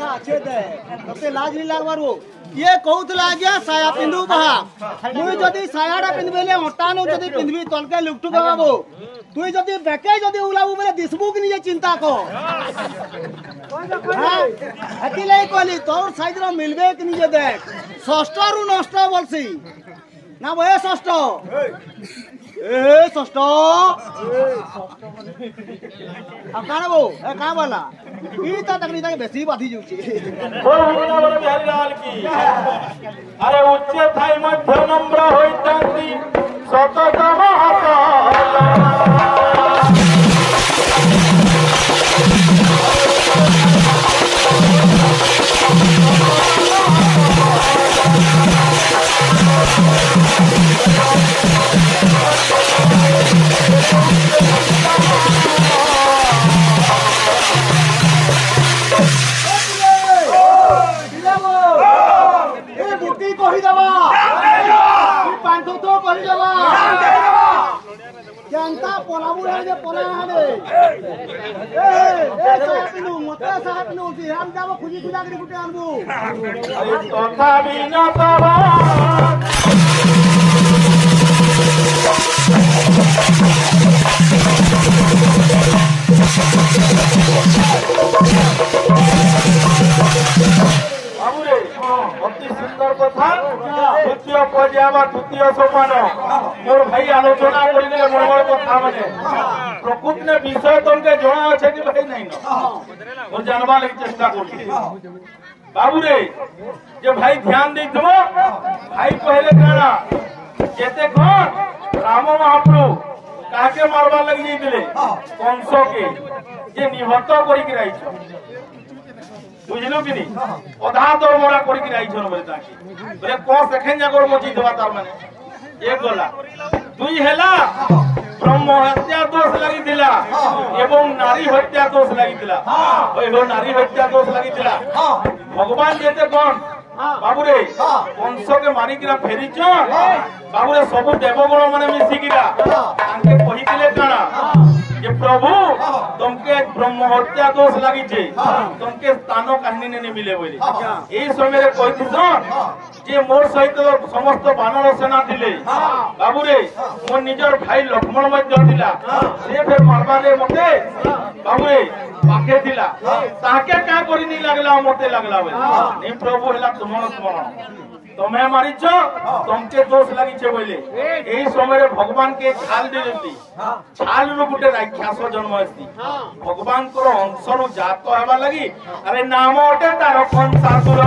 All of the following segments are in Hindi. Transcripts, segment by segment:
तते लाज नहीं लागबार वो ये कहूतला आज्ञा साया पिंधु बहा मुई जदी सायाडा पिंधबेले हटानो जदी पिंधबी तलके लुकटू गबाबो तुई जदी बेके जदी उलाबू बेले दिसबू कि नहीं चिंता को हां हती लाई कहली तोर साइज रो मिलबे कि नहीं देख षष्ठ रु नष्ट बोलसी ना बे षष्ठ ए षष्ठ अब काना बो ए का वाला ई त तकनी तक बेसी बाधी जुची बोल बोला बोला बिहारी लाल की अरे उच्च थाई मध्य नम्र होइतांती सतत महाकाल जनता पोलाबू है जे पोला है ए साहब मते साहब नु जी हम जाबो खुजी खुदा करी गुटे आनबू अरे तथा बिना तबा बाबूरे अति सुंदर कथा द्वितीय पर्याय द्वितीय सोपान मोर भाई आलोचना करिले मोर मोर कथा माने प्रकृति ने विषय तुमके जणा আছে कि भाई नहीं न और जानबा लगी चेष्टा करी बाबूरे जे भाई ध्यान देथबो भाई पहले काना जेते कोन राम महाप्रभु काके मारबा लगी जइले कंस के जे निहत करी के राइछ बुझलो कि नहीं अधा दर मोरा करी के राइछ बोले ताकी बोले को सेखेन जागर मची देबा तार माने एक गोला दुई हेला ब्रह्म हत्या दोष लगी दिला एवं नारी हत्या दोष लगी दिला एवं नारी हत्या दोष लगी दिला भगवान जेते कोन बाबूरे कंस के मारी किरा फेरी छ बाबूरे सब देवगण माने मिसी किरा आंके कहि दिले काना जे प्रभु तुमके ब्रह्म हत्या दोष लगी छे तुमके स्थानो कहानी ने मिले बोले एई समय रे कहि दिस जे मोर सहित समस्त बानर सेना थिले बाबूरे मोर निजर भाई लक्ष्मण मध्य थिला से फेर मारबा रे मते बाबूरे पाखे थिला ताके का करि नहीं लागला मते लागला बोले नहीं प्रभु हला तुमन स्मरण तुम्हें मारी छ तुमके दोष लगी छे बोले एई समय रे भगवान के छाल दे देती छाल रो गुटे राक्षस जन्म आसी भगवान को अंश रो जात हेबा लगी अरे नाम ओटे तार कंसासुर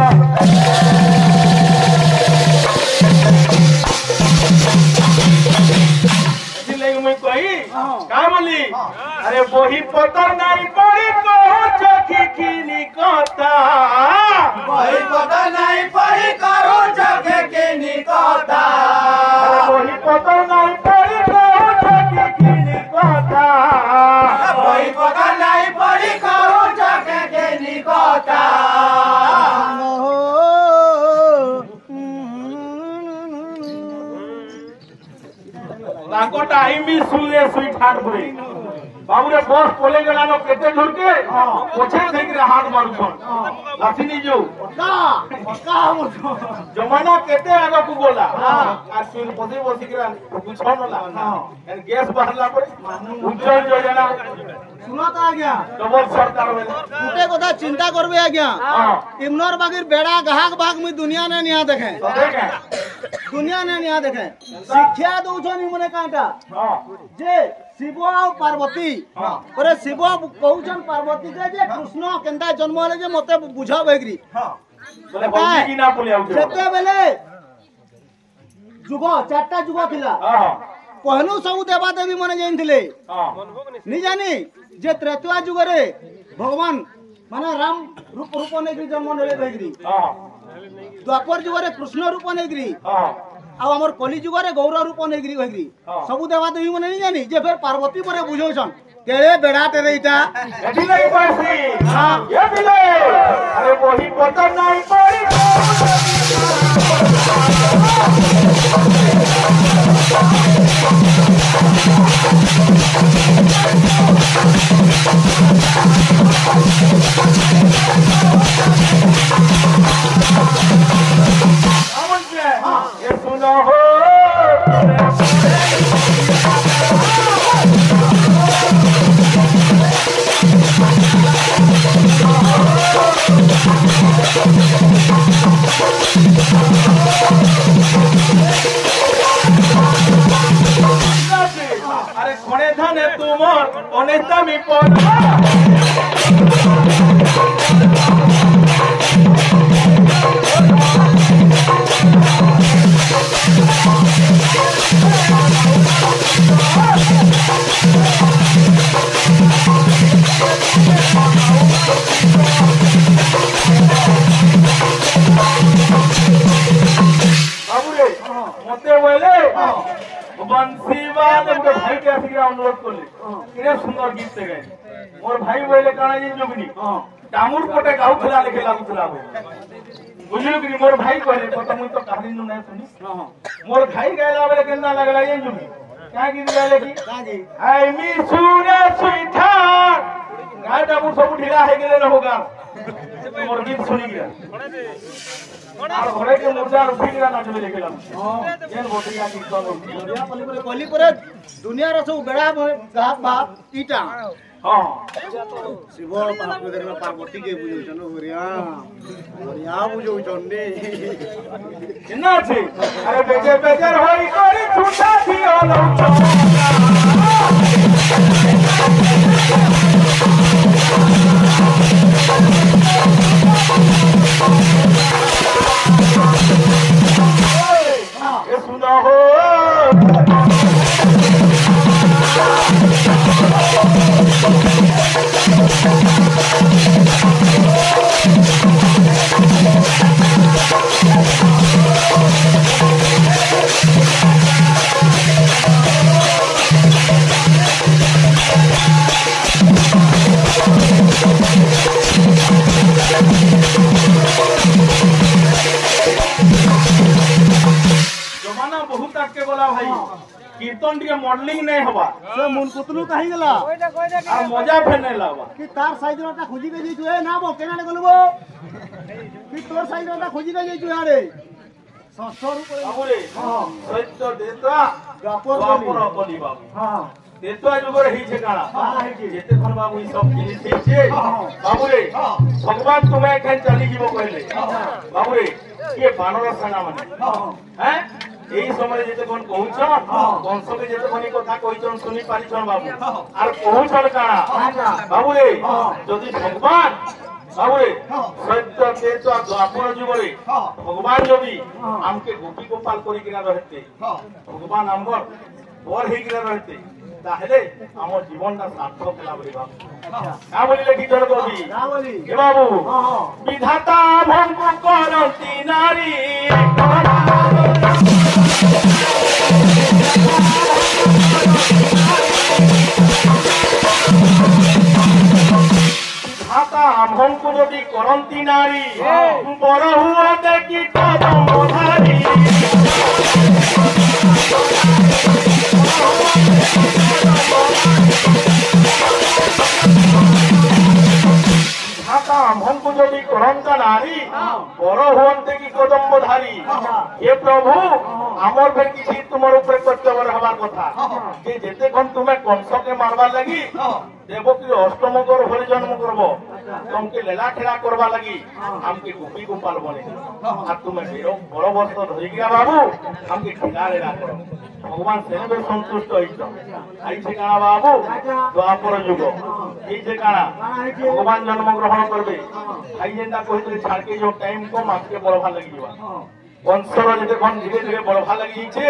इसलिए मैं कही का बोली अरे वही पतर नहीं पड़ी को चकी की कथा वही पतर नहीं पड़ी करो जगे के निकता वही पतर नहीं पड़ी को चकी की कथा वही पतर नहीं पड़ी करो जगे के निकता ताको टाइम भी सुले सुई ठाट भरे बाबूरे बस पोले गेला नो केते दूर के पोछे देख रे हाथ मारू छन लासिनी जो का जमाना केते आगा को गोला आ सुन बसी बसी के कुछन ला एन गैस बाहरला पड़े उज्जवल योजना सुना था आज्ञा डबल सरकार में गुटे कथा चिंता करबे आज्ञा इमनर बागिर बेड़ा गहाक भाग में दुनिया ने निया देखे दुनिया ने निया देखे शिक्षा दउ छनी मने काटा जे शिव और पार्वती परे शिव कहउछन पार्वती के जे कृष्ण केंता जन्म होले जे मते बुझा बेगरी बोले बौजी की ना बोले आउ सेते बेले जुग चारटा जुग थिला पहलू सब देवा देवी मने जैन थिले नि जानी जे त्रेतुआ जुग रे भगवान माने राम रूप नेगरी जन्म नेले बेगरी द्वापर जुग रे कृष्ण रूप नेगरी आ हमर कली जुग रे गौर रूप नेगरी बेगरी सब देवा देवी मने नि जानी जे फिर पार्वती परे बुझौछन केरे बेड़ा तेरे इटा एठी नहीं पासी हां ये दिले अरे वही पता नहीं पड़ी ये सुनो हो अरे खोने धाने तुमर अनेकता मी मते बोले बंसीवाल हमके भाई के आसी अनुरोध करले किने सुंदर गीत से गए मोर भाई बोले काना जी जोगनी डामुर कोटे गाउ खिला लेके लागू खिला बुझियो कि मोर भाई कहले पता मुई तो कहानी नु नहीं सुनी मोर भाई गायला बेले केना लागला ये जोगनी क्या गीत गायले की का जी आई मी सूर्य सुइठा गाय डामुर सब ढीला है गेले न होगा मोर गीत सुनी गया আর ঘরে কে মুর্দা উঠি গিরা নাচবে দেখলাম যেন বটিয়া কি কল দুনিয়া কলি পরে দুনিয়ার সব বেড়া গাপ বাপ ইটা हां শিব পাপ করে পার্বতী কে বুঝাউছন ওরিয়া ওরিয়া বুঝাউছন নে চিন্না আছে আরে বেজে বেজে হই করি ছুটা দিও লউছ ये सुना हो जमाना बहुत आगे बोला भाई कीर्तन टिके मॉडलिंग नहीं हवा से मन कुतलू काहे गेला आ मजा फेर नहीं लावा कि तार साइजरटा खोजी के जइतु ए ना बो केना गलबो कि तोर साइजरटा खोजी के जइतु यारे 700 रुपए बाबूरे हां सत्य देता गापर बापर बली बाबू हां देतो जुगर ही छे काना जेते खन बाबू ई सब जिनिस ठीक छे बाबूरे भगवान तुम्हें केन चली जीवो कहले बाबूरे ये बानर सेना माने हैं এই সময় যেতে কোন কହୁছ বংশকে যেতে কোনি কথা কইছন শুনি পারিছন বাবু আর কହୁছন কানা বাবু রে যদি ভগবান বাবু রে সত্য তেজ দ্বাপর যুগরে ভগবান যদি আমকে গোপী গোপাল করি কিনা রহতে ভগবান আমর বর হে কিনা রহতে তাহলে আমার জীবনটা সার্থক হলা বলি বাবু না বলিলে কি জন্য কবি না বলি এ বাবু বিধাতা ভঙ্গ করতি নারী বিধাতা ভঙ্গ যদি করন্তি নারী বড় হুয়া দেখি কদম ধারী हमको যদি করন্তা নারী বড় হওয়াতে কি কদম্বধারী হে প্রভু আমার ফের কিছু তোমার উপরে কর্তব্য হবার কথা যে যেতে কোন তুমি কংসকে মারবার লাগি দেবকী অষ্টমকর হলে জন্ম করব তোমাকে লীলা খেলা করবা লাগি আমকে গোপী গোপাল বলে আর তুমি বড় বস্ত্র ধরে গিয়া বাবু আমকে লীলা লীলা করো ভগবান সেবে সন্তুষ্ট হইছ আইছে কানা বাবু দ্বাপর যুগ এই যে কানা ভগবান জন্মগ্রহণ করবে আই যেটা কইতে ছাড়কে जो टाइम कम आपके बड़ ভাল লাগি যাবা বংশর যেতে কোন ধীরে ধীরে বড় ভাল লাগি যাচ্ছে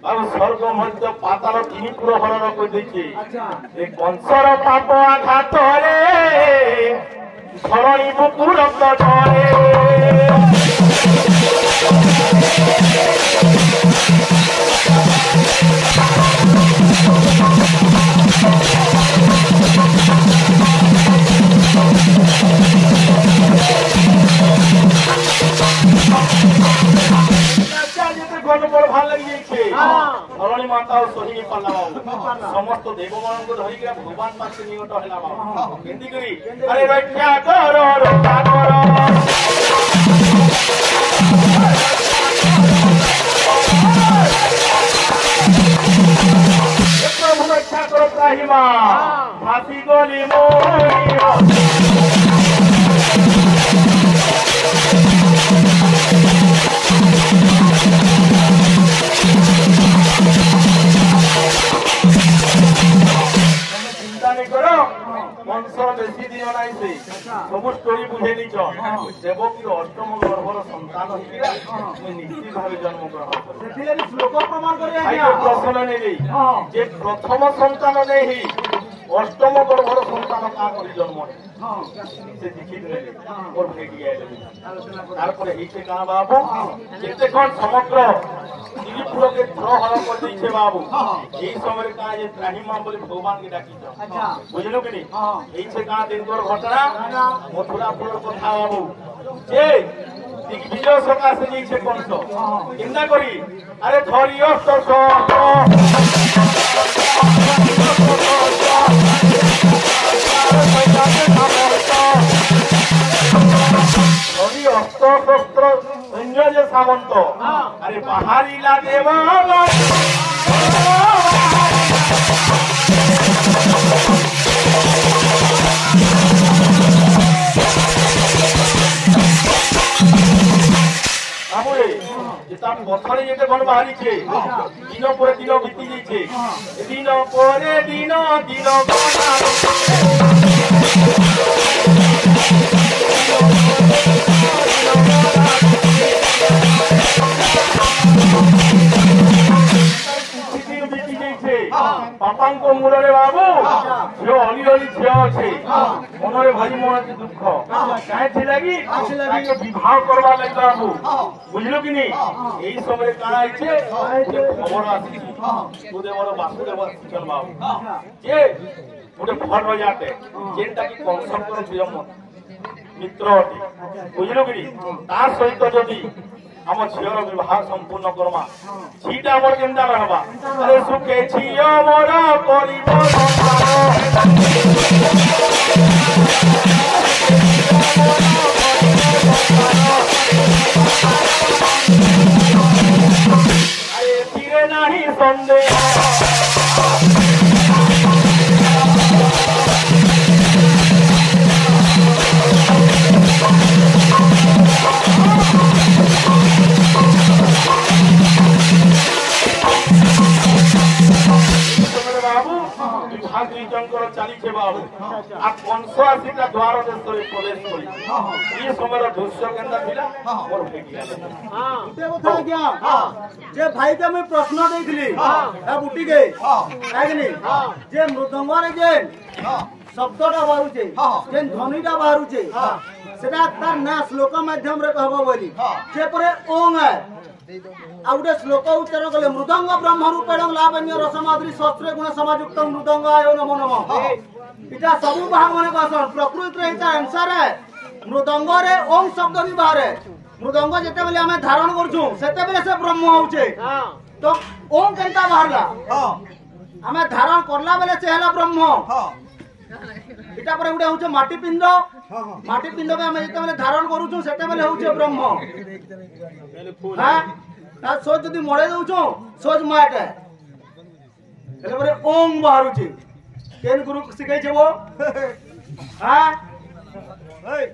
আর স্বর্গ মধ্য পাতাল তিনি পুরো হরণ কই দিছে এই বংশর পাপ আঘাত রে ধরণী বুকু রক্ত ঝরে ভাল লাগি যাচ্ছে ধরণী माता सही पाला बाबू समस्त देव मान को धरी के भगवान पास निकट हला बाबू केंदी करी अरे रक्षा करो रक्षा करो प्रभु रक्षा करो त्राहिमा फांसी गोली मोरी बेसी दिन नाई से सब स्टोरी बुझे नीच देवकी अष्टम गर्भर संतान निश्चित भाव जन्म ग्रहण श्लोक प्रमाण प्रश्न नहीं जे प्रथम संतान नहीं अष्टम गर्भर संतान का जन्म से दीक्षित और भेटी आए कहा बाबू केते कौन समग्र श्रीपुर के थ्रो हल कर दी बाबू यही समय कहा जे त्राहिमा बोले भगवान के डाकी बुझलो कि नहीं यही कहा दिन घटना मथुरापुर कथा बाबू जे दिग्विजय सकाशे नहीं कौन सो चिंता करी अरे धरियो अस्त्र शस्त्र सैन्य सामंत अरे बाहरीला देवा पथरे जेते कोन बाहरी छे दिन पर दिन बीती जाई छे दिन परे दिन दिन पापा को मूल बाबू झील अली अली झील अच्छे मन भारी मन दुख कहीं लगी विवाह करवा लगे बाबू बुझल कि नहीं यही समय कहा खबर आसदेवर वासुदेव चल बाबू जे गोटे भल जाते जेनटा कि कंसर प्रिय मित्र अटे बुझल कि तार सहित जदि आम झीर विवाह संपूर्ण करमा झीटा मोर केन्ता रहबा अरे सुखे झील मोर करिब अरे फिरे नाही संदेह चली बाबू आ कंस आसिका द्वार देश प्रवेश कर ये समय दृश्य केंदा थिला मोर भेटी बता क्या जे भाई के मैं प्रश्न देइथली ए बुटी के आगनी जे मृदंग रे जे शब्दटा बारुचे जे ध्वनिटा बारुचे सेटा तार ना श्लोक माध्यम रे कहबो बोली जे परे ओंग है आ उडे श्लोक उच्चारण कले मृदंग ब्रह्म रूपेण लावण्य रसमाद्री शस्त्रे गुण समायुक्त मृदंग आयो नमो नमः इटा सबु भाग माने कहसन प्रकृति रे इटा आंसर है मृदंग रे ओम शब्द भी बाहर मृदंग जेते बेले हमें धारण करछु सेते बेले से ब्रह्म होउचे तो ओम केनता बाहरला हमें धारण करला बेले से हला ब्रह्म इटा पर उडे होउचे माटी पिंड के हमें जेते बेले धारण करूछु सेते बेले होउचे ब्रह्म हां ता सोच जदी मळे दउछु सोच माट है एले परे ओम बाहरुचे केन गुरु सिखाई छे वो हां ए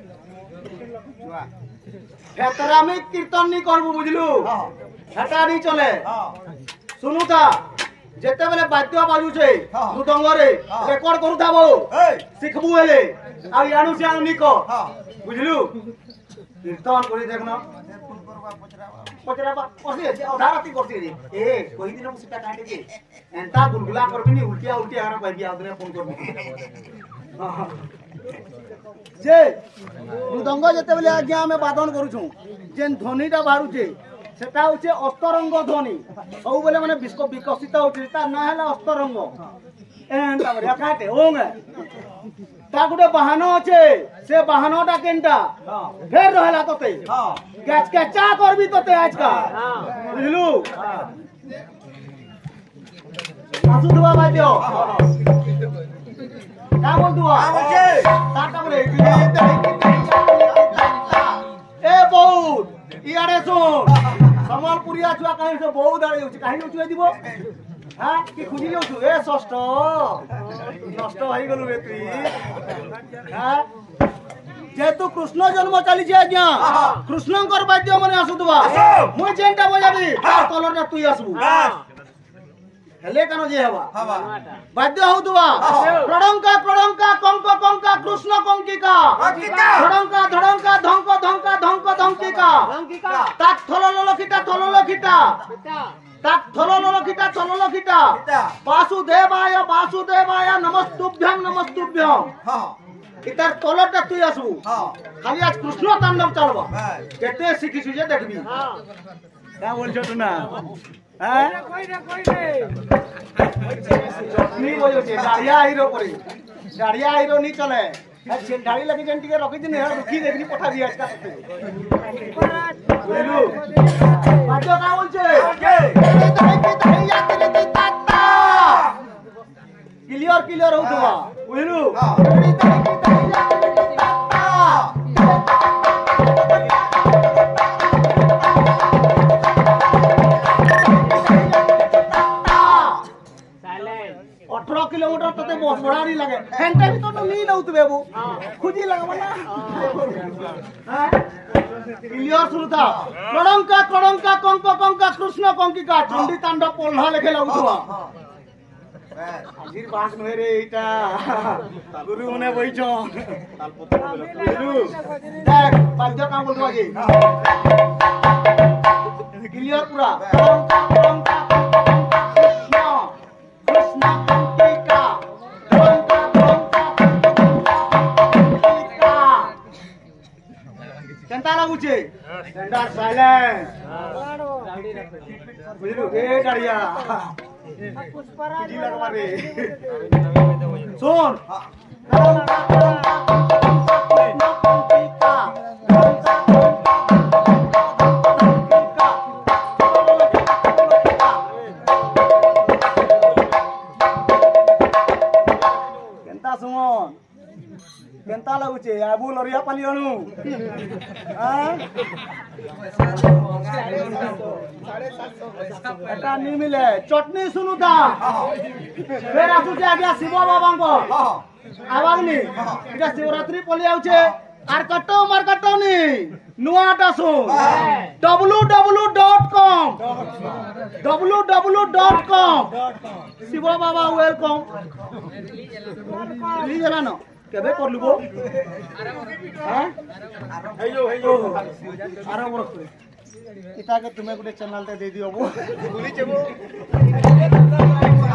हेतरा में कीर्तन नहीं करबो बुझलु हेता नहीं चले सुनु था जेते बेले बाद्य बाजू छे मृदंग रे रेकॉर्ड करू था वो सिखबू हेले आ यानु से आनु निको बुझलु कीर्तन करी देखना पचराबा पसे अधारती करती रे ए कोई दिन मुसिता काटे के एंता गुलगुला करबिनी उल्टिया उल्टिया आरा भाई आदरे फोन करबी जे मृदंग जेते बेले आज्ञा हमें वादन करूछु जेन ध्वनिटा बारुचे सेटा होचे अस्तरंग ध्वनि सब बेले माने विकसित होचे ता ना हला अस्तरंग एंता बढिया काटे ओंग ता गुटे बहानो আছে से बहानोटा केनटा फेर रहला तते गच गचा करबी तते आज का बुझलु ଆସୁଥିବା ବାଦ୍ୟ କା ବୋଲୁଥିବା ତାଟା ବୋଲେ ଏ ବହୁତ ଇଆଡେ ଶୁଣ ସମ୍ବଲପୁରିଆ ଛୁଆ କାହିଁ ସେ ବହୁତ ଆଡେ ଯାଉଛି କାହିଁ ଯାଉଛୁ ଏ দিব হ্যাঁ কি খুঁজি যাচ্ছু এ ষষ্ঠ নষ্ট হয়ে গেল রে তুই হ্যাঁ যেহেতু কৃষ্ণ জন্ম চালিছে আজ্ঞা কৃষ্ণঙ্কর বাদ্য মানে আসুথবা মুই যেনটা বজাবি তার তলরটা তুই আসবু হেলে কেন যে হবা বাদ্য হউথবা প্রড়ঙ্কা প্রড়ঙ্কা কঙ্ক কঙ্কা কৃষ্ণ কঙ্কিকা ধড়ঙ্কা ধড়ঙ্কা ধঙ্ক ধঙ্কা ধঙ্ক ধঙ্কিকা তাক থললখিতা থললখিতা তাক থললখিতা থললখিতা বাসুদেবায় বাসুদেবায় নমস্তুভ্যং নমস্তুভ্যং ইতার তলটা তুই আসবু খালি আজ কৃষ্ণ তাণ্ডব চালবা কেতে শিখিছু যে দেখবি কা বলছো তো না হ্যাঁ নি বলছে গাড়িয়া হিরো করে গাড়িয়া হিরো নি চলে আচ্ছা গাড়ি লাগি যেন টিকে রখি দিন হেড় রুখি দেখি পঠা দি আজকা বুঝলু বাজো কা বলছে ক্লিয়ার ক্লিয়ার হউতবা বুঝলু किलोमीटर तते बसड़ारी लगे घंटा भी तो नहीं नउत बेबू खुजी लगबा ना हां क्लियर सुनता कड़ंका कड़ंका कंक कंका कृष्ण कंकिका चंडी तांडव पोल्हा लेखे लगुतवा आजिर बास नहे रे इटा गुरु मने बइछो गुरु देख बाद्य काम बोलतो जी क्लियर पूरा कड़ंका कड़ंका कृष्ण कृष्ण केंता लागुचे स्टैंडर्ड साइलेंस बुझलु ए गाड़िया पुष्पराज जी लगवा रे सुन केंता सुमन केंता लागुचे आबू लरिया पाली अनु हां 750 एटा नी मिले चटनी सुनु ता फेर आसुचे आज्ञा शिव बाबा को आवागनी एटा शिवरात्रि पली आउचे आर कटो मार कटो नी नुआटा सु www.com शिव बाबा वेलकम ली जला न केबे करलुबो हां हेयो आराम रखो इता के तुम्हें गुटे चैनल ते दे दियो बो बुली चेबो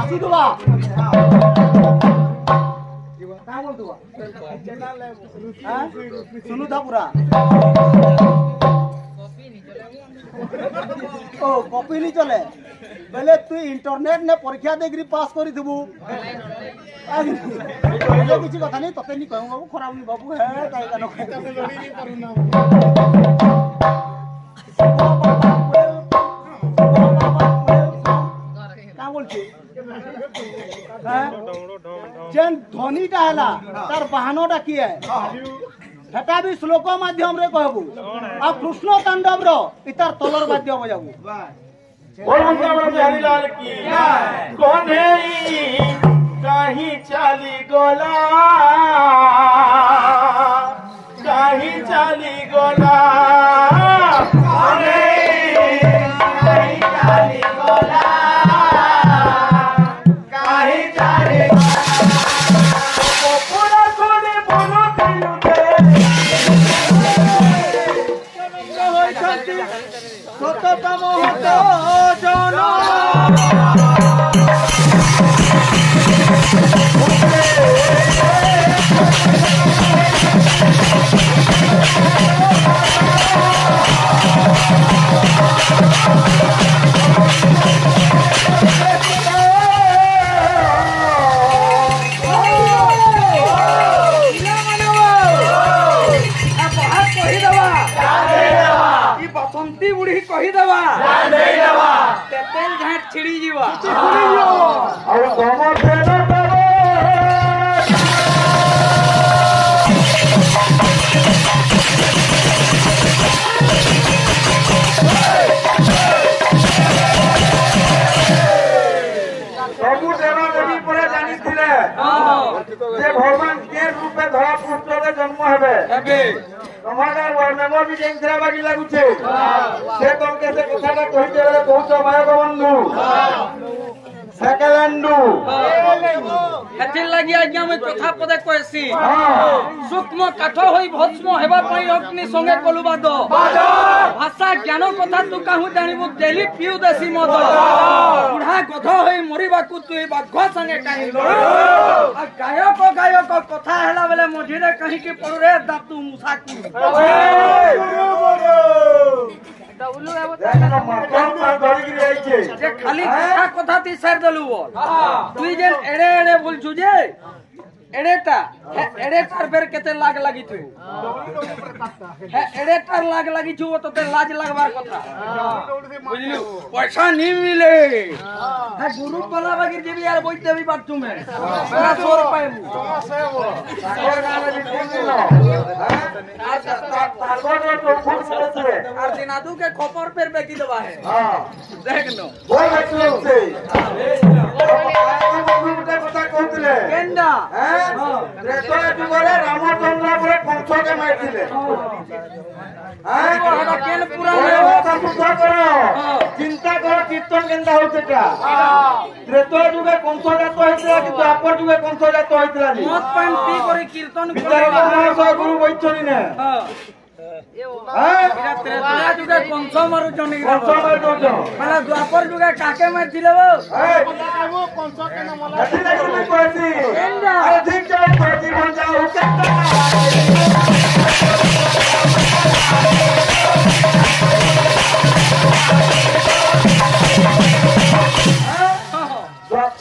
आसु दुवा का बोल दुवा चैनल हां सुनु था पूरा ओ कॉपी नहीं चले बेले तू इंटरनेट ने परीक्षा देग्री पास करी दबु किसी कथा नहीं तते नहीं कहूं बाबू खराब नहीं बाबू है काई कानो लड़ी नहीं करू ना का बोलछी हां जेन ध्वनिटा हला तार बहानोटा की है हेटा भी श्लोक माध्यम रे कहबू आ कृष्ण तांडव रो इतार तलर वाद्य बजाबू बोल हरिलाल की कौन है कहीं चाली गोला कहीं चाली गोला कहीं चाली गोला कहीं चाली पूरा सोने बोलो सत तम होतो जनो Hey! যে ভগবান কে রূপে ধরা পুত্রে জন্ম হবে তোমাদের ওয়ার্ড মেম্বার বি যেন বাকি লাগুছে সে তোমাকে সে কথাটা কইতে গেলে কৌশ ভাই বন্ধু সেকেন্ডু হেতির লাগি আজ্ঞা আমি কথা পদে কইছি সূক্ষ্ম কাঠ হই ভস্ম হেবা পাই অগ্নি সঙ্গে কলুবাদ ভাষা জ্ঞান কথা তু কাহু জানিবু ডেলি পিউ দেছি মদ বুঢ়া গধ হই মরিবাকু তুই বাঘ সঙ্গে কাহি গায়ক কথা হেলা বেলে মঝিরে কাহিকি পড়ু রে দাতু মুসাকু খালি কথা তুই সার দেলু বল তুই যে এড়ে এড়ে বলছু যে এড়েটার বের কেতে লাগ লাগিছু এড়েটার লাগ লাগিছু তোতে লাজ লাগবার কথা বুঝলু পয়সা নি মিলে হ্যাঁ গুরু বলা বাগির যেবি আর বইতে বি পারছু মে সারা সর পাইবু আর দিনাদু के खपर पर बेकी दबा है देख नो ওই দেখছে কথা কইলে কেন্ডা ত্রেতা যুগরে রামচন্দ্র বলে কংসকে মারছিলে এটা কেন পুরা চিন্তা কর কীর্তন কেনটা হচ্ছে ত্রেতা যুগে কংস জাত হয়েছিল কিন্তু দ্বাপর যুগে কংস জাত হয়েছিল মত পান পি করে কীর্তন বিচারক গুরু বৈচনি না এরা ত্রেতা যুগে কংস মারু জনি কংস মারু মানে দ্বাপর যুগে কাকে মারছিল গো কংস কেন মলা ঠিক কইছি আরে ঠিক যাও জীবন যাও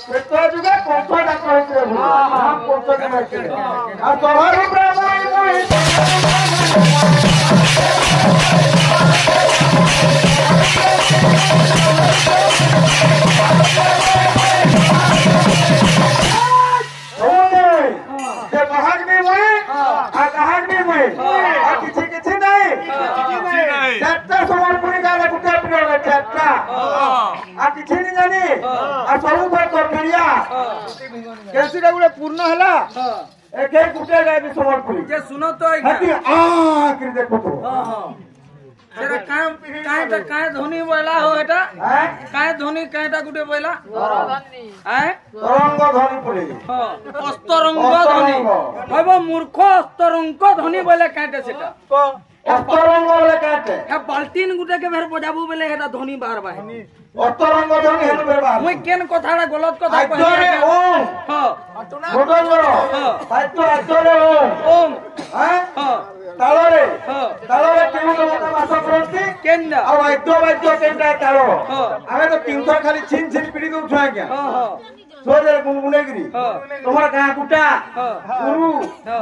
ত্রেতা যুগে কংস জাত হয়েছিল কংসকে মারছিল আর তোমার ব্রাহ্মণ কিছু নাই চারটা সমর্পণী গালে গুটে পিড়ে চারটা আর কিছু নি জানি আর সবু তরকারিয়া কেসিটা গুলো পূর্ণ হলা একে গুটে গাবি সমর্পণী যে শুনো তো হাতি করে দেখো তো সেটা কায় ধ্বনি বইলা হো এটা কায় ধ্বনি কায়টা গুটে বইলা তরঙ্গ ধ্বনি পড়ে অস্তরঙ্গ ধ্বনি হইব মূর্খ অস্তরঙ্গ ধ্বনি বইলে কায়টা সেটা অস্তরঙ্গ বলে কাটে হ্যাঁ বালতিন গুটাকে ফের বজাবু বলে এটা ধ্বনি বার বাহে অস্তরঙ্গ ধ্বনি হেন বেরবা মুই কেন কথাটা গলত কথা কই আইতরে ওম ঘটনর সাহিত্য আইতরে ওম হ্যাঁ তালরে কেউ তোমাকে বাস করতে কেন্ডা আর বাদ্য কেন্ডা তাল আমি তো তিনটা খালি ছিন পিড়ি দউছ আজ্ঞা সোজে গুণগুণেগিরি তোমার গাঁ কুটা গুরু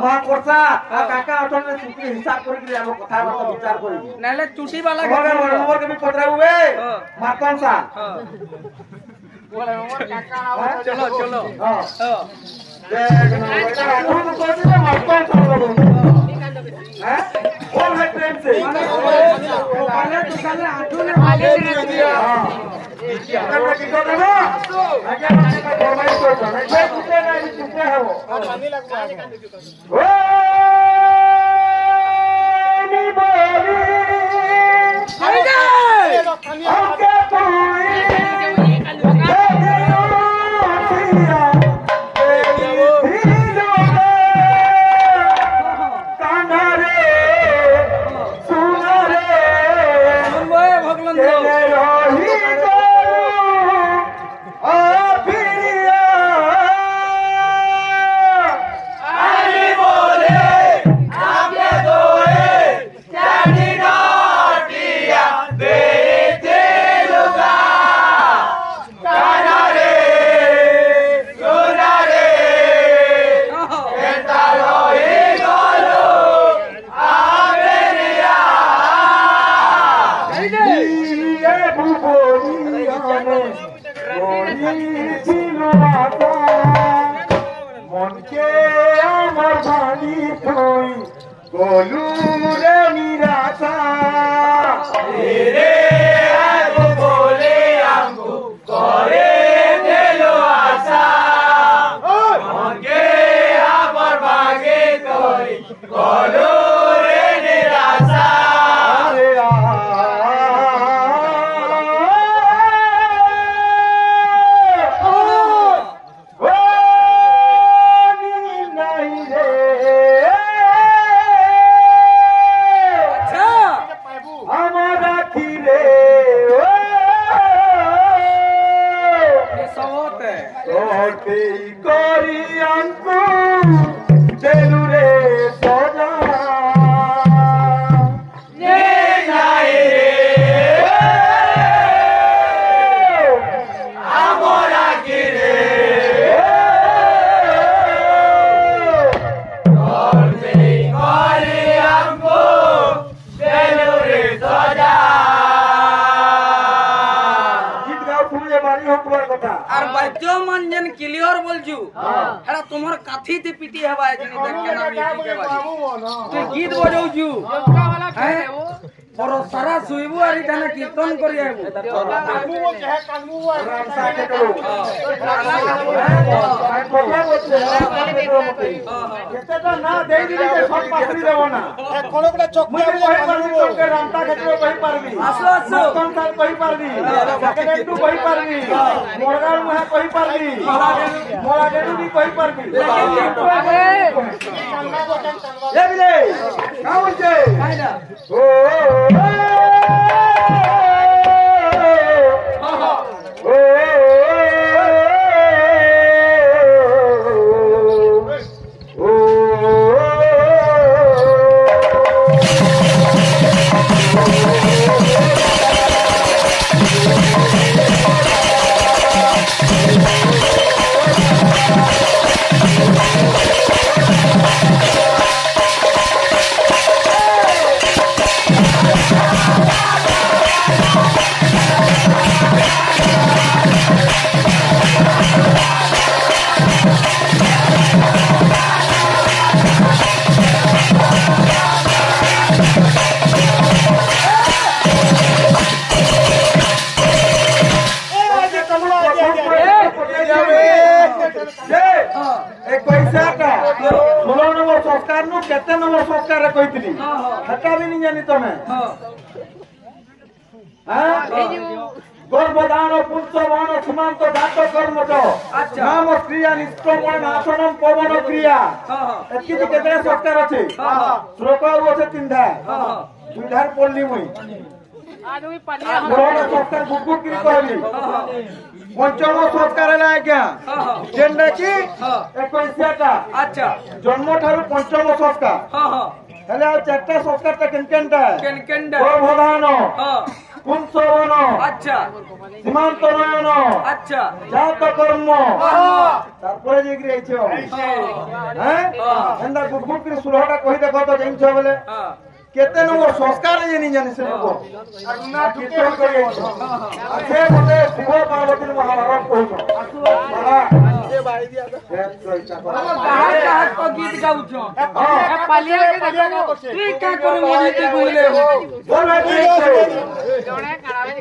মহাপ্রসাদ আর কাকা অটনে চুটি হিসাব করি আমি কথাবার্তা বিচার করি নালে চুটি বালা মগর নম্বর কে পড়াউবে মাতন সা চলো চলো দেখ না এটা আঠুন করে দিলে মাতন সা हैं कौन है प्रेम से पहले तो साले आठुने आगे दिया क्या की तो देखो आगे बच्चे का फरमाइश कर दो ये कुत्ते ना ये कुत्ते है वो पानी लगवा ओ नी बोली अरे हमके कोई Yeah. গলো রে নিরাশা আরে আর বাদ্য মঞ্জন ক্লিয়ার বলছু এরা তোমার কাথি তে পিটি হবা এজনি দেখ কেনা মিউজিক কে বাজি তুই গীত বজাউছু হ্যাঁ পর সারা শুইবু আর এখানে কীর্তন করি আইবু কানমু বলছে হ্যাঁ কানমু রাম সাকে করো কথা বলছে যেটা না দেই দিলে সব পাত্রী দেব না কোন কোন চক মে কই পারবি তোকে রামতা ক্ষেত্রে কই পারবি আসো আসো কোন সাল কই পারবি সেকেন্ড টু কই পারবি মোরগার মুহে কই পারবি মোরা গেডু বি কই পারবি এ বিলে কা বলছে কাইনা ও केते नंबर संस्कार कहितली हटा भी नहीं जानी तमे हां गर्भदान पुंसवान सीमांत दात कर्मज नाम क्रिया निष्क्रमण आसनम पवन क्रिया एतकी केते संस्कार अछि श्लोक আছে তিনটা দুইধার পড়লি মই आज ওই পানিয়া संस्कार गुगु की कहली पंचम संस्कार है आज्ञा जेंडा की 21टा अच्छा जन्म ठारू पंचम संस्कार हेले आ चारटा संस्कार ता केनकेनटा गर्भधान पुंसवन अच्छा सीमांत नयन अच्छा जात कर्म तारपरे जे गिरे आइछो हैं एंदा गुगु की सुरहटा कहि देखो तो जइछो बोले केते नंबर संस्कार जे नहीं जानि से लोग ना कीर्तन करिए आखे मते शिव पार्वती महाभारत कहतो बाबा ये बाई दिया कहां को गीत गाउछो ए पालिया के देखो तू का करे मोदी के बोले हो बोल जोड़े करावे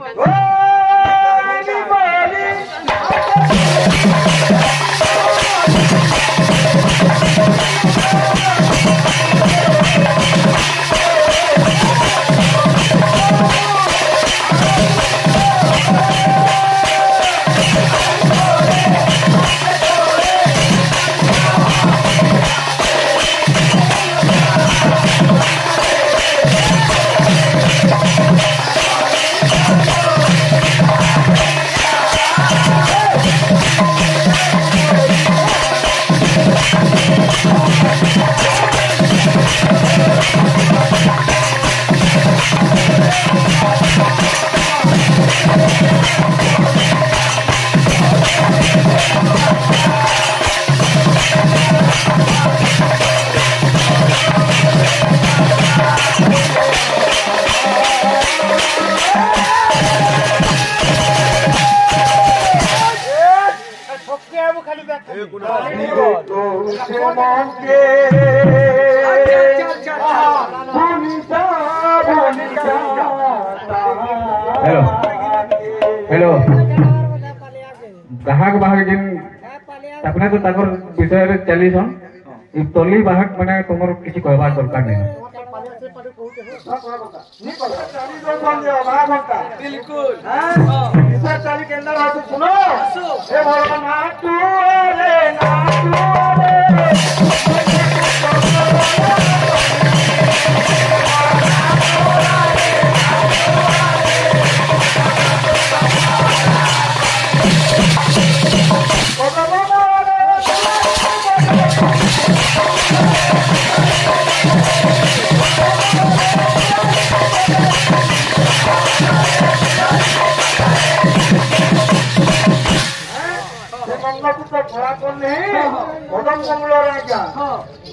हेलो हेलो बाहाग बाहाग जिन अपना तो ताकर विषय रे चली सन इ तली बाहक माने तुमर किछि कहबार दरकार नै बिल्कुल चाली के अंदर आते सुनो हे भगवान नाटू रे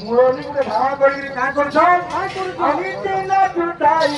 मुरली गुटे धावा करी का करछो आमी तेना टुटाई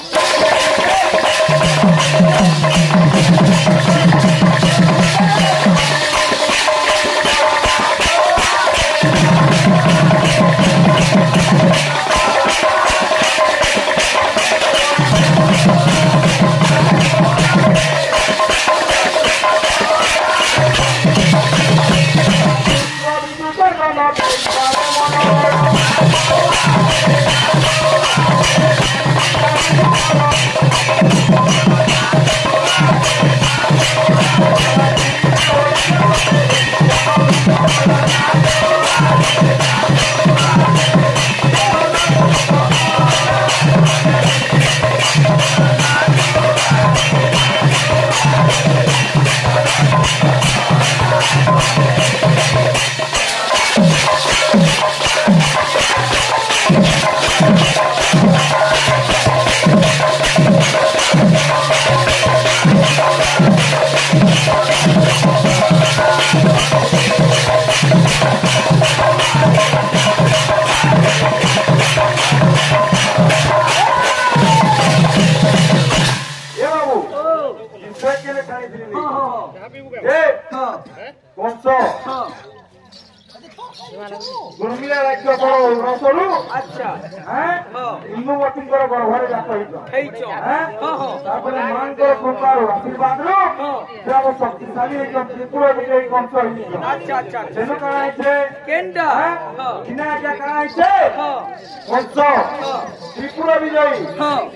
गुरुमिला राज्य बड़ रसलु अच्छा इनु मतिंकर गर्भरे जात हेइचो तापर मानकर कृपार आशीर्वाद रो जब शक्तिशाली एकदम त्रिपुर विजयी कंस हिनी अच्छा अच्छा जेनो काई छे केंडा किना क्या काई छे कंस त्रिपुर विजयी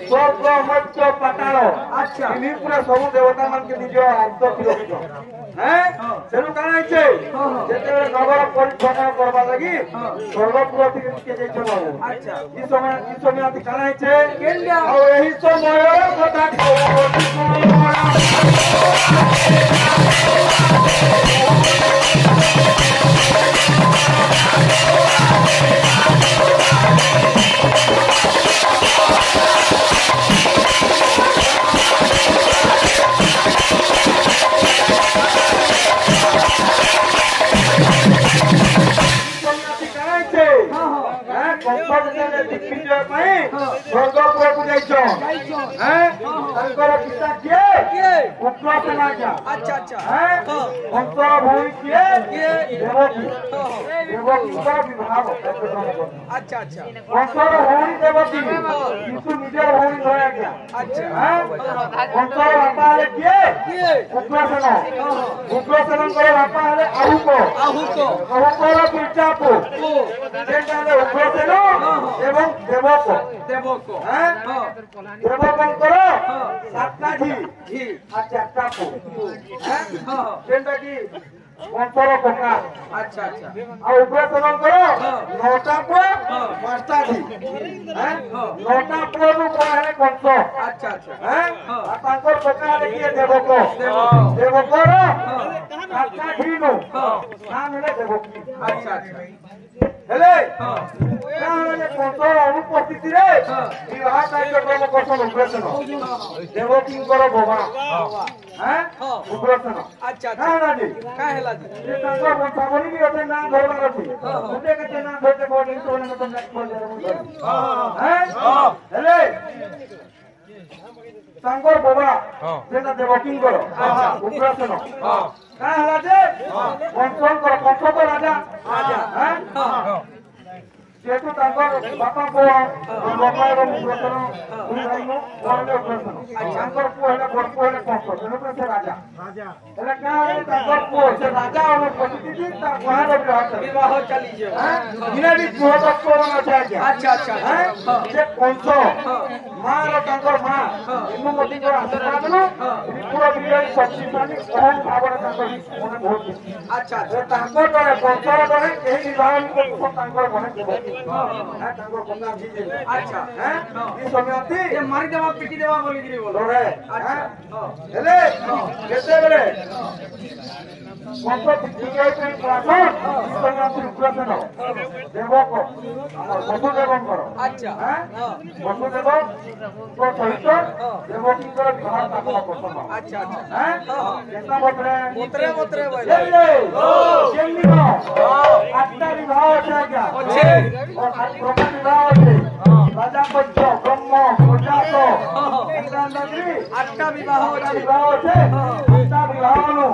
स्वर्ग मर्त्य पाताल अच्छा इनी पूरा सब देवता मान के निज राज्य किलोमीटर सेनु काई छे जेते नगर परिचालन करबा लागि स्वर्गपुर के जैछो अच्छा ई समय आती काई छे केंडा और एही समय कथा स्वर्गपुर जाइछो पिता किए उग्रसेन अच्छा अच्छा अंतर भूमि किए देवकी देवकीर विभाग अच्छा अच्छा अंतर भूमि देवकी किंतु निजर भूमि नय आज्ञा अच्छा अंतर बापा हले किए उग्रसेन उग्रसेनकर बापा हले आहुको पितापु जेटाले उग्रसेन एवं देवक देवकंकर सातटा घी আর চারটা পু যেটা কি অন্তর পোকা अच्छा अच्छा আর উগ্রসেনଙ୍କର নটা পু পাঁচটা ঘি নটা পু नु পড়ালে কংস अच्छा अच्छा আর তাঙ্কর পোকা দেখিয়ে দেবক দেবকর সাতটা ঘি नु নাম হলে দেবকী अच्छा अच्छा হেলে কারণে কংস অনুপস্থিতি রে বিবাহ কার্যক্রম করছন উগ্রসেন দেবকীଙ୍କର ବୋବା উগ্রসেন अच्छा না না জি का हेला जी ये तांको बंशावली भी होते ना धरबार अछि उठे के ना धरते कोडी तो ने तो नेक्स्ट बोल हेले तांको बोबा सेटा देवकीଙ୍କର उग्रसेन का हला जे वंशंकर वंश तो राजा যেহেতু তাঙ্কর বাপা পুଅ বাপা এবং পুরাতন দুই ভাইଙ୍କୁ କହିଲେ ଅପରେସନ ତାଙ୍କର ପୁଅ ହେଲେ ବଡ଼ ପୁଅ ହେଲେ କଷ୍ଟ ତେଣୁକରି ସେ ରାଜା ହେଲେ କାଁ ତାଙ୍କର ପୁଅ ସେ ରାଜା ଅନୁପସ୍ଥିତି ତା ଗୁହାଳ विवाह चली जे ଦିନେ ପୁଅ ଡକ୍ଟର ଅଛି ଆଜ୍ଞା अच्छा अच्छा ସେ କଂସ ମାର ତାଙ୍କର ମା ଇନ୍ଦୁମତୀଙ୍କର ଆଶୀର୍ବାଦରୁ ତ୍ରିପୁର ବିଜୟ ଶକ୍ତିଶାଳୀ କମ୍ ଭାବରେ ତାଙ୍କର ମନେ ବହୁତ अच्छा ତାଙ୍କର ଦ୍ୱାରା କଂସର ଦ୍ୱାରା କେହି ବିବାହ ତାଙ୍କର ମନେ ଥିବ ତାଙ୍କର କଥା ବୁଝିଲେ अच्छा ಈ ಸಮಯತಿ ये मारी देवा पिटी देवा बोली गिरी बोलो ನೋಡ್ರೆ ହେଲେ କେତେବେଳେ କଂସ ବିଜୟ ପାଇଁ ପ୍ରାଣ ସମୟତି ଉଗ୍ରସେନ ଦେବକ ଆମର ବସୁଦେବଙ୍କର अच्छा ବସୁଦେବ ସହିତ ଦେବକୀଙ୍କର ବିବାହ ସ୍ଥାପନ କରୁଛନ୍ତି अच्छा अच्छा କେତେ ବତରେ मोतरे मोतरे बोले আটটা বিবাহ আছে আজ্ঞা अच्छे ব্রহ্ম বিবাহ আছে রাজা পঞ্চ ব্রহ্ম প্রজাত ইন্দ্রান্দ্রী आठटा विवाह আটটা अच्छे বিবাহ আছে আটটা বিবাহनु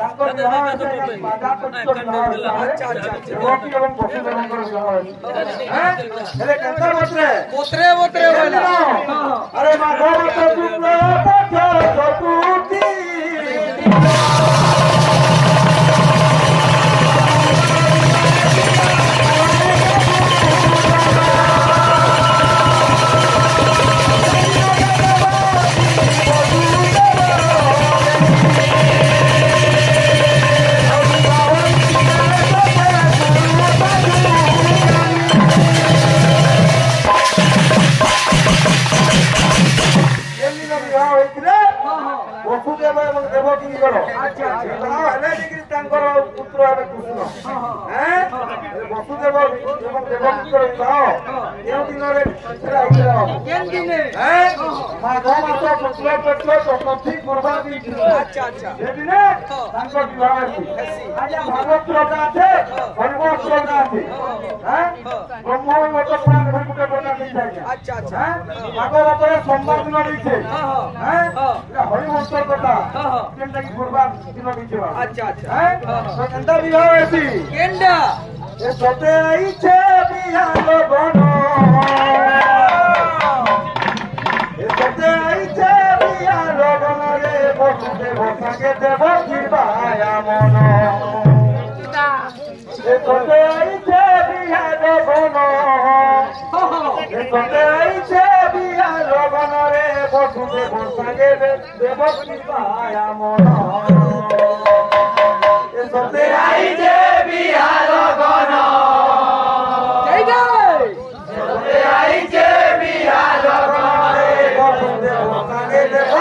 তাଙ୍କର বিবাহ আছে রাজা পঞ্চ বিবাহ अच्छा अच्छा আছে দেবকী এবং বসুদেবଙ୍କର বিবাহ আছে ହେଲେ କେତେ ବତରେ मोतरे मोतरे बोले अरे माधव चतुर्थी ବସୁଦେବ ଏବଂ ଦେବକୀଙ୍କର ବିବାହ ହେଲେ ଯାଇକି ତାଙ୍କର ପୁତ୍ର ହେବେ କୃଷ୍ଣ ବସୁଦେବ ଏବଂ ଦେବକୀଙ୍କର ବିବାହ କେଉଁ ଦିନରେ केन दिने ମାଘ ମାସ ଶୁକ୍ଳପକ୍ଷ ଚତୁର୍ଥୀ ପୂର୍ବାଦ अच्छा अच्छा ସେଦିନେ ତାଙ୍କ ବିବାହ ଅଛି ଆଜ୍ଞା ଭାଗବତ ଶ୍ଲୋକ ଅଛି ହରିବୋଲ ଶ୍ଲୋକ ଅଛି ବ୍ରହ୍ମ ମତ ପୁରାଣ ଗୋଟେ ବନା ଦେଇଛି ଆଜ୍ଞା अच्छा अच्छा ଭାଗବତରେ ସମ୍ବାଦ ଦିନ ଦେଇছে ହରିବଂଶର କଥା ଯେନ୍ଟା କି ପୂର୍ବାଦ ଦିନ ଦେଇছে अच्छा अच्छा କେନ୍ତା ବିବାହ ଅଛି केंडा ଏ ସତେ ଆଇଛେ ବିହାର ବନ ଏ ସତେ ଆଇଛେ ବିହାର ବନରେ ବସୁଦେବ ସାଙ୍ଗେ ଦେବ ଯିବାୟା ମନ ଏ ସତେ ଆଇଛେ ବିହାର ବନ ଏ ସତେ ଆଇଛେ ବିହାର ବନରେ ବସୁଦେବ ସାଙ୍ଗେ ଦେବ ଯିବାୟା ମନ ଏ ସତେ ଆଇଛେ ବିହାର ବନ जय जय ଆଇଛେ ବିହାର ବନରେ ବସୁଦେବ ସାଙ୍ଗେ ଦେବ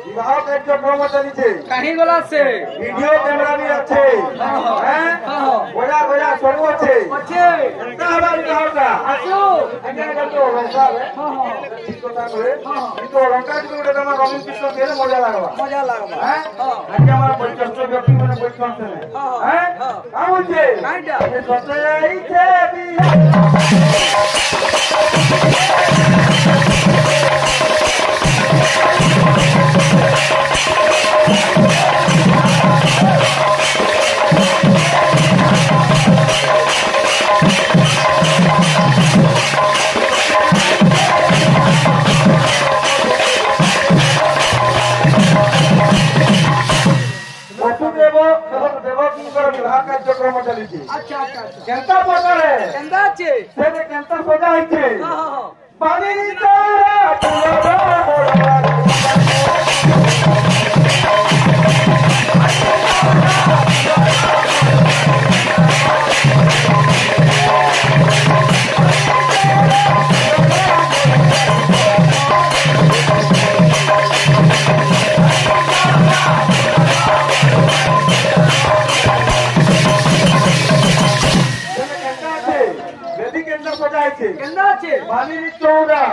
ବିବାହ କାର୍ଯ୍ୟକ୍ରମ ଚାଲିছে कहीं गला से ভিডিও ক্যামেরা भी আছে গোজা গোজা সরু আছে अच्छे কেনতা হবা বিবাহটা आसो আজ্ঞা কিন্তু অলঙ্কার ঠিক কথা কয়ে কিন্তু অলঙ্কার যদি গোটে তোমার রঙিন কৃষ্ণ দিয়ে মজা লাগবা मजा लागबा আজকে আমার বৈশিষ্ট্য ব্যক্তি মানে বৈশিষ্ট্য নেই কাম হচ্ছে कांडा এ সতে আইছে বিয়া বসুদেব এবং দেবকীଙ୍କର বিবাহ କାର୍ଯ୍ୟକ୍ରମ ଚାଲିଛି अच्छा अच्छा अच्छा କେନ୍ତା ପ୍ରକାରେ केंदा छे ସେଠି କେନ୍ତା ସଜା ହେଇଛି हां ପାଣି ତରା ଫୁଲର সজা হয়েছে केंदा छे পানির চৌড়া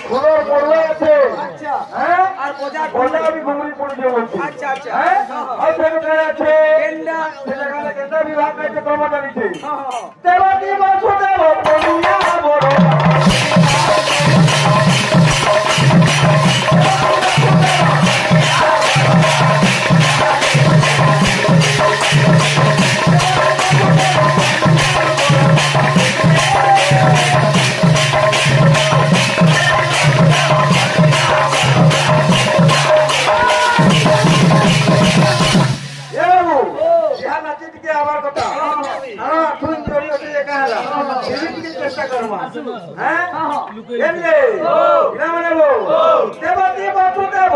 ফুলের পড়ুয়া আছে अच्छा और बजा গোটা भी ঘুমরি পড়ছে বলছি अच्छा अच्छा আর সেখানে আছে केंदा সেখানে কেন্দ্র বিভাগ কার্যক্রম চালিছে हां দেবকী বসুদেব পড়ুয়া বড় Hey! କଥା ହଁ ତୁଇ ଜରି ଅଛି ଯେ କାହଲା ଏମିତି କି ଚେଷ୍ଟା କରମା हैं ଏମଲେ ଇନା ମାନେ ବୋ ଦେବତି ବାତୁ ଦେବ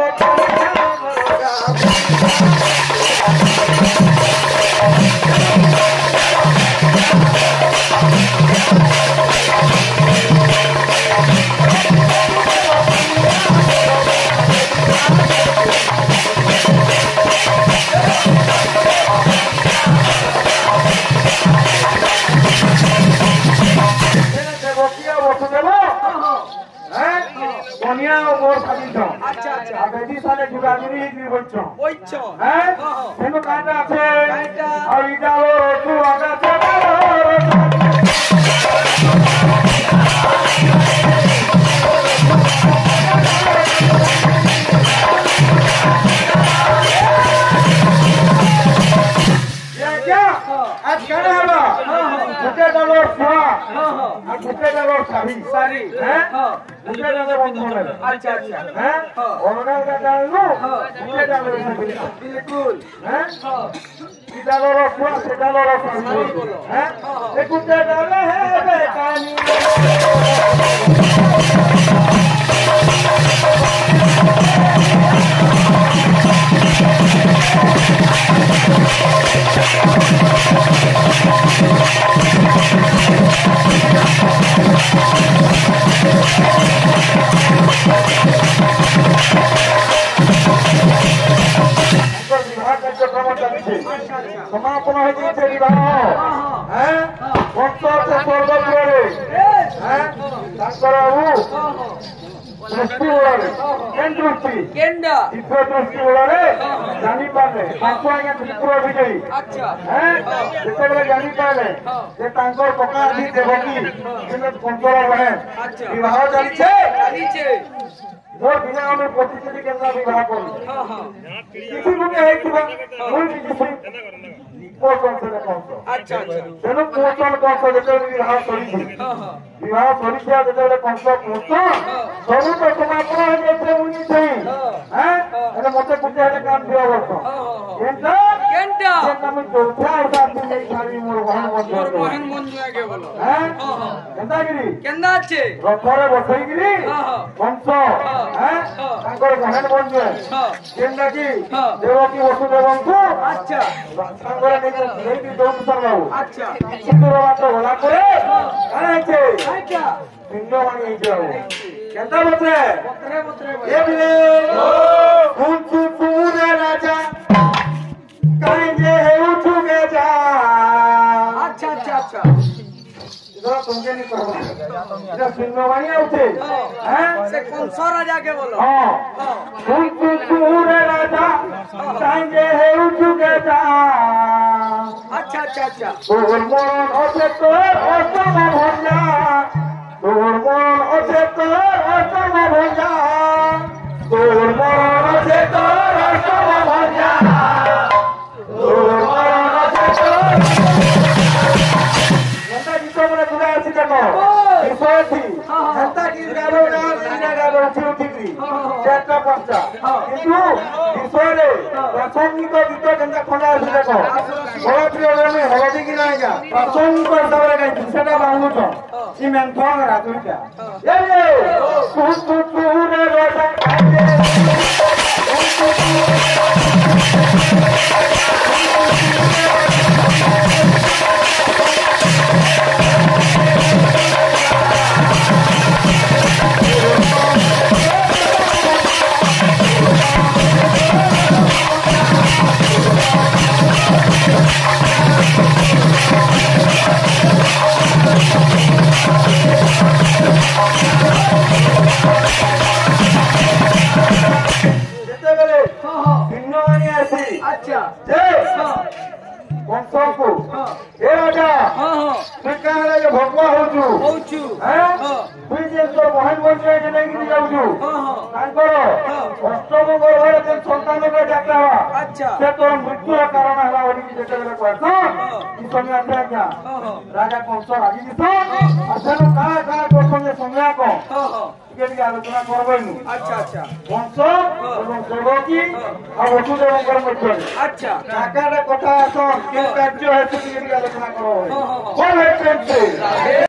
अच्छा अच्छा बेटी साले जुगाजुरी ही बच्चों ओइछो हैं तेनो काटा আছে আর ইডালো রসু আগা ये क्या आज कहना है मुझे डालो सुहा और मुझे डालो सारी हैं मुझे डालो बंधन अच्छा अच्छा हैं ओना का डालो मुझे डालो बिल्कुल हैं डालो सुहा से डालो हैं ये मुझे डालो है बेकानी समापन हो जाए विवाह हैं भक्त से स्वर्ग द्वारे हैं तांकर दृष्टि उड़ारे केन दृष्टि केंडा दिव्य दृष्टि उड़ारे जानी पाले तांको आगे त्रिपुरा विजयी अच्छा हैं जेतेबेले जानी पाले जे तांकर पका आदि देवकी किने पंचर रहे अच्छा विवाह चली छे मोर बिना हम प्रतिष्ठित केंद्र विवाह करू हां हां किसी गुणे है कि कोई भी किसी कोचन से कौन अच्छा अच्छा तेनो कोचन कौन से जेते विवाह करी हां हां विवाह करी से जेते कौन से कोचन सब तो समापन हो जेते मुनी छै हैं अरे मते कुटे है काम दिया बस केंटा केंटा जे नाम चौथा उठा दिन नहीं सारी मोर बहन मन के बोलो हैं हां हां केंदा गिरी केंदा छे रथरे बसई गिरी हां हां वंश हैं तांकर बहन बन जे केंदा की देवकी वसुदेवंकु अच्छा तांकर नहीं दौड़ सरबाबू अच्छा सिंदूर बात होला करे काहे छे अच्छा सिंदूर वाणी हे जाओ केंदा बतरे ये बिले कुंतु पूरे राजा काहे जे हे उठू के जा अच्छा अच्छा अच्छा इधर तुमके नहीं करबा इधर सिंदूर वाणी उठे हैं से कौन सा राजा के बोलो हां कुंतु पूरे राजा काहे जे हे उठू के जा अच्छा अच्छा अच्छा तोर मन ओसे तोर ओसम भजा तोर मन ओसे तोर ओसम भजा तोर मन ओसे तोर ओसम भजा तोर मन ओसे तोर गंदा गीत मने दुला आसी देखो विषयथी गंदा गीत गाबो ना सीना गाबो उठी चारटा पांचटा किंतु विषय प्रासंगिक गीत गंदा खंडा आसी देखो बड़ा प्रिय में हलदी की नहीं क्या प्रासंगिक हिसाब रे गाई सेटा बांगुछ इ मेंथन राजुटा ये तू रे रोजा राजा कौन सा राजी ଟିକେ ଆଲୋଚନା କରବାଇନୁ। ଆଚ୍ଛା ଆଚ୍ଛା ବଂଶ ଏବଂ ଦେବକୀ ଆଉ ବସୁଦେବଙ୍କର ମଧ୍ୟରେ ଆଚ୍ଛା କାକାରେ କଥା ଆସ କେଉଁ କାର୍ଯ୍ୟ ହେତୁ ଟିକେ ଆଲୋଚନା କର।